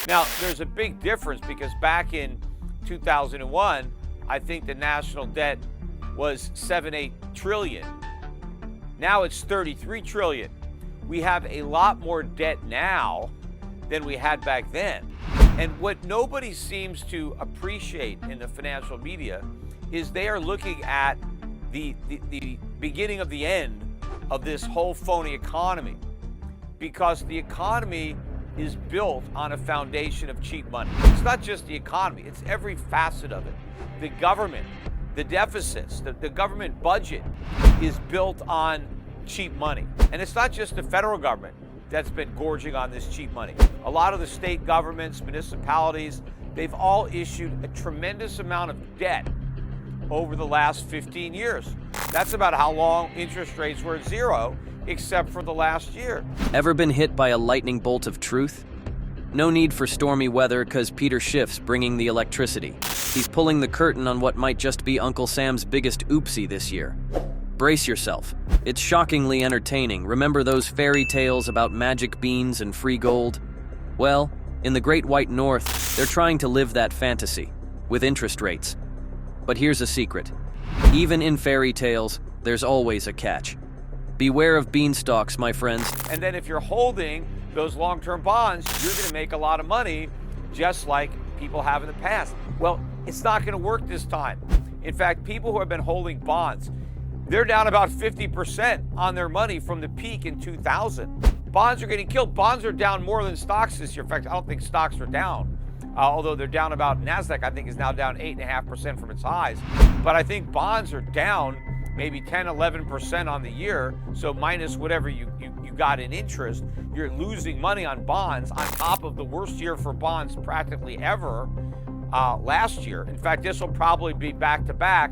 Now, there's a big difference because back in 2001, I think the national debt was 7-8 trillion. Now it's 33 trillion. We have a lot more debt now than we had back then. And what nobody seems to appreciate in the financial media is they are looking at the beginning of the end of this whole phony economy, because the economy is built on a foundation of cheap money. It's not just the economy, it's every facet of it. The government, the deficits, the government budget is built on cheap money. And it's not just the federal government that's been gorging on this cheap money. A lot of the state governments, municipalities, they've all issued a tremendous amount of debt over the last 15 years. That's about how long interest rates were at zero, except for the last year. Ever been hit by a lightning bolt of truth? No need for stormy weather, because Peter Schiff's bringing the electricity. He's pulling the curtain on what might just be Uncle Sam's biggest oopsie this year. Brace yourself. It's shockingly entertaining. Remember those fairy tales about magic beans and free gold? Well, in the Great White North, they're trying to live that fantasy, with interest rates. But here's a secret. Even in fairy tales, there's always a catch. Beware of beanstalks, my friends. And then if you're holding those long-term bonds, you're going to make a lot of money, just like people have in the past. Well, it's not going to work this time. In fact, people who have been holding bonds, they're down about 50% on their money from the peak in 2000. Bonds are getting killed. Bonds are down more than stocks this year. In fact, I don't think stocks are down, although they're down about, NASDAQ, I think, is now down 8.5% from its highs. But I think bonds are down maybe 10, 11% on the year. So minus whatever you got in interest, you're losing money on bonds on top of the worst year for bonds practically ever last year. In fact, this will probably be back-to-back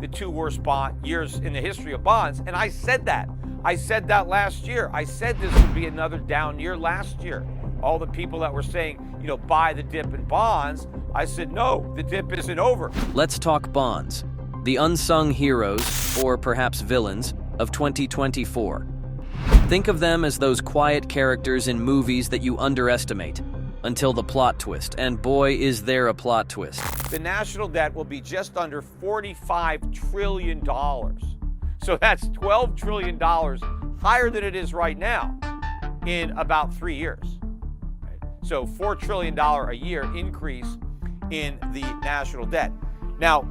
the two worst bond years in the history of bonds. And I said that. I said that last year. I said this would be another down year last year. All the people that were saying, buy the dip in bonds, I said, no, the dip isn't over. Let's talk bonds. The unsung heroes, or perhaps villains, of 2024. Think of them as those quiet characters in movies that you underestimate, until the plot twist. And boy, is there a plot twist. The national debt will be just under $45 trillion. So that's $12 trillion higher than it is right now in about 3 years. So $4 trillion a year increase in the national debt. Now,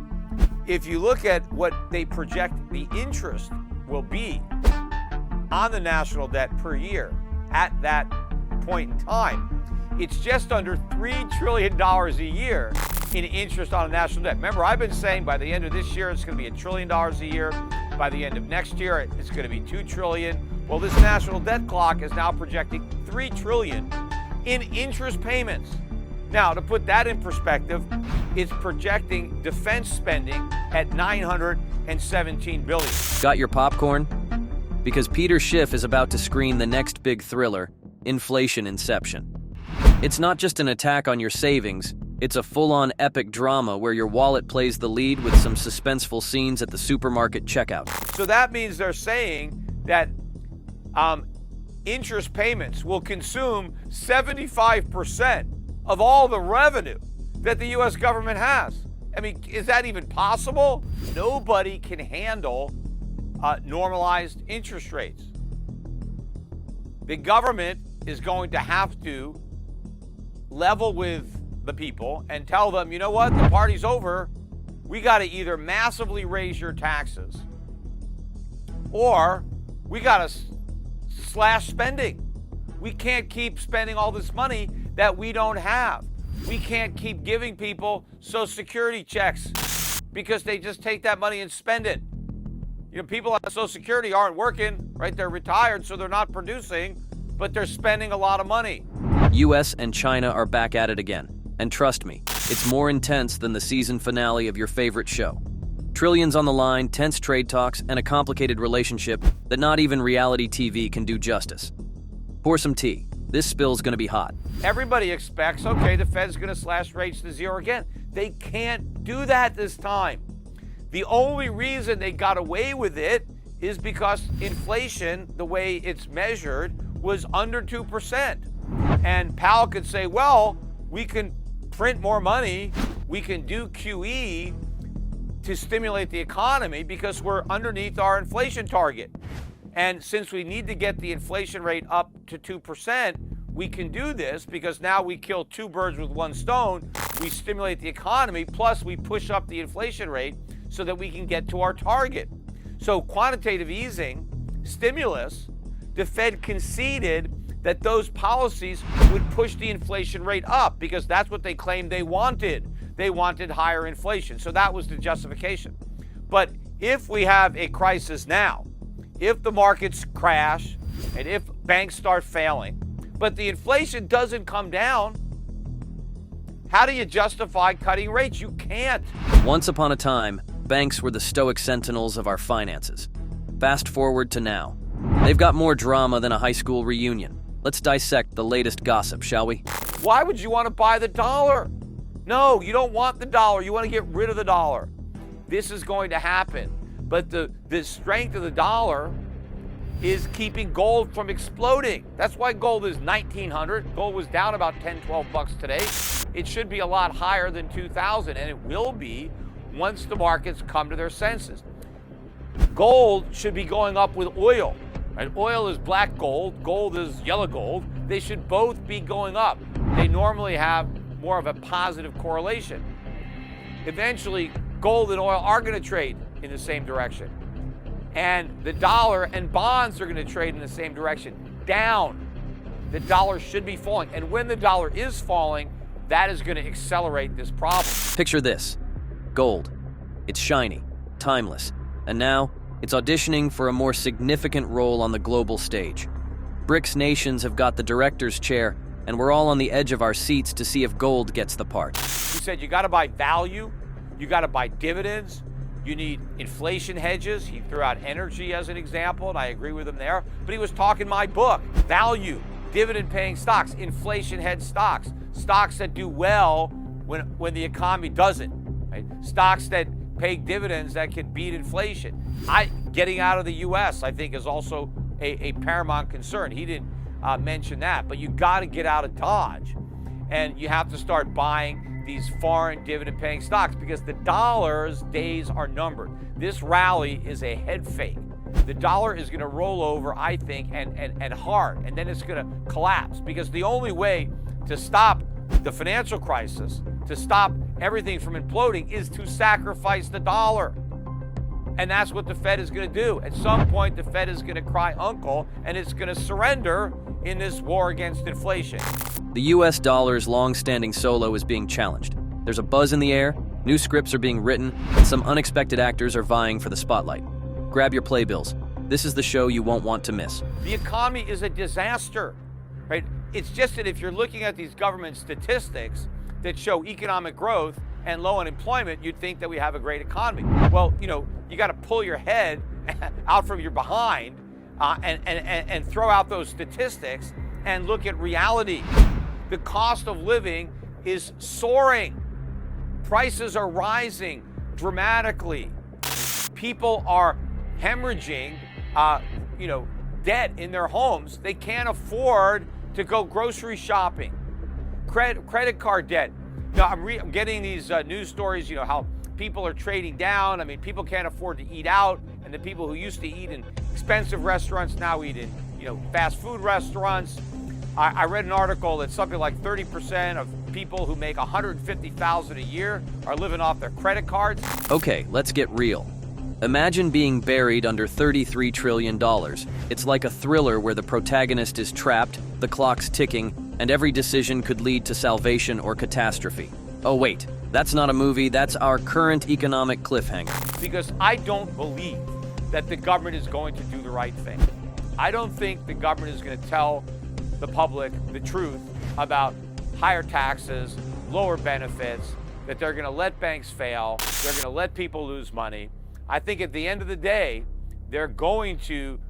if you look at what they project the interest will be on the national debt per year at that point in time, it's just under $3 trillion a year in interest on a national debt. Remember, I've been saying by the end of this year, it's going to be $1 trillion a year. By the end of next year, it's going to be $2 trillion. Well, this national debt clock is now projecting $3 trillion in interest payments. Now, to put that in perspective, it's projecting defense spending at $917 billion. Got your popcorn? Because Peter Schiff is about to screen the next big thriller, Inflation Inception. It's not just an attack on your savings, it's a full-on epic drama where your wallet plays the lead with some suspenseful scenes at the supermarket checkout. So that means they're saying that interest payments will consume 75% of all the revenue that the U.S. government has. I mean, is that even possible? Nobody can handle normalized interest rates. The government is going to have to level with the people and tell them, you know what, the party's over. We got to either massively raise your taxes or we got to slash spending. We can't keep spending all this money that we don't have. We can't keep giving people Social Security checks because they just take that money and spend it. People on Social Security aren't working, right? They're retired, so they're not producing, but they're spending a lot of money. US and China are back at it again. And trust me, it's more intense than the season finale of your favorite show. Trillions on the line, tense trade talks, and a complicated relationship that not even reality TV can do justice. Pour some tea. This spill's gonna be hot. Everybody expects, okay, the Fed's gonna slash rates to zero again. They can't do that this time. The only reason they got away with it is because inflation, the way it's measured, was under 2%. And Powell could say, well, we can print more money, we can do QE to stimulate the economy because we're underneath our inflation target. And since we need to get the inflation rate up to 2%, we can do this because now we kill two birds with one stone. We stimulate the economy, plus we push up the inflation rate so that we can get to our target. So quantitative easing, stimulus, the Fed conceded that those policies would push the inflation rate up because that's what they claimed they wanted. They wanted higher inflation. So that was the justification. But if we have a crisis now, if the markets crash and if banks start failing, but the inflation doesn't come down, how do you justify cutting rates? You can't. Once upon a time, banks were the stoic sentinels of our finances. Fast forward to now. They've got more drama than a high school reunion. Let's dissect the latest gossip, shall we? Why would you want to buy the dollar? No, you don't want the dollar. You want to get rid of the dollar. This is going to happen. But the strength of the dollar is keeping gold from exploding. That's why gold is $1,900. Gold was down about 10, 12 bucks today. It should be a lot higher than 2,000, and it will be once the markets come to their senses. Gold should be going up with oil. Right? Oil is black gold, gold is yellow gold. They should both be going up. They normally have more of a positive correlation. Eventually, gold and oil are going to trade in the same direction. And the dollar and bonds are going to trade in the same direction, down. The dollar should be falling. And when the dollar is falling, that is going to accelerate this problem. Picture this. Gold. It's shiny, timeless, and now it's auditioning for a more significant role on the global stage. BRICS nations have got the director's chair, and we're all on the edge of our seats to see if gold gets the part. He said you got to buy value, you got to buy dividends, you need inflation hedges. He threw out energy as an example, and I agree with him there. But he was talking my book, value, dividend-paying stocks, inflation hedge stocks, stocks that do well when the economy doesn't, right? Stocks that pay dividends that can beat inflation. Getting out of the U.S., I think, is also a paramount concern. He didn't mention that, but you got to get out of Dodge, and you have to start buying these foreign dividend-paying stocks because the dollar's days are numbered. This rally is a head fake. The dollar is going to roll over, I think, and hard, and then it's going to collapse because the only way to stop the financial crisis, to stop everything from imploding, is to sacrifice the dollar. And that's what the Fed is going to do. At some point, the Fed is going to cry uncle, and it's going to surrender in this war against inflation. The US dollar's long-standing solo is being challenged. There's a buzz in the air, new scripts are being written, and some unexpected actors are vying for the spotlight. Grab your playbills. This is the show you won't want to miss. The economy is a disaster, right? It's just that if you're looking at these government statistics that show economic growth and low unemployment, you'd think that we have a great economy. Well, you got to pull your head out from your behind and throw out those statistics and look at reality. The cost of living is soaring. Prices are rising dramatically. People are hemorrhaging, debt in their homes. They can't afford to go grocery shopping. Credit card debt. Now, I'm getting these news stories, how people are trading down. I mean, people can't afford to eat out, and the people who used to eat in expensive restaurants now eat in, fast food restaurants. I read an article that something like 30% of people who make $150,000 a year are living off their credit cards. Okay, let's get real. Imagine being buried under $33 trillion. It's like a thriller where the protagonist is trapped, the clock's ticking, and every decision could lead to salvation or catastrophe. Oh wait, that's not a movie, that's our current economic cliffhanger. Because I don't believe that the government is going to do the right thing. I don't think the government is going to tell the public the truth about higher taxes, lower benefits, that they're going to let banks fail, they're going to let people lose money. I think at the end of the day, they're going to,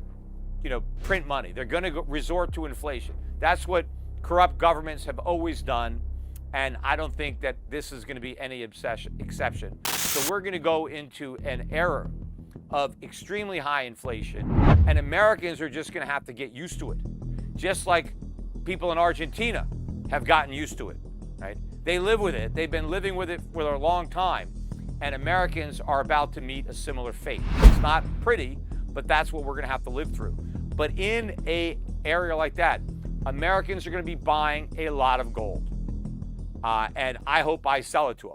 print money. They're going to resort to inflation. That's what corrupt governments have always done, and I don't think that this is going to be any exception. So we're going to go into an era of extremely high inflation, and Americans are just going to have to get used to it, just like people in Argentina have gotten used to it. right? They live with it. They've been living with it for a long time, and Americans are about to meet a similar fate. It's not pretty, but that's what we're going to have to live through. But in an area like that, Americans are going to be buying a lot of gold, and I hope I sell it to them.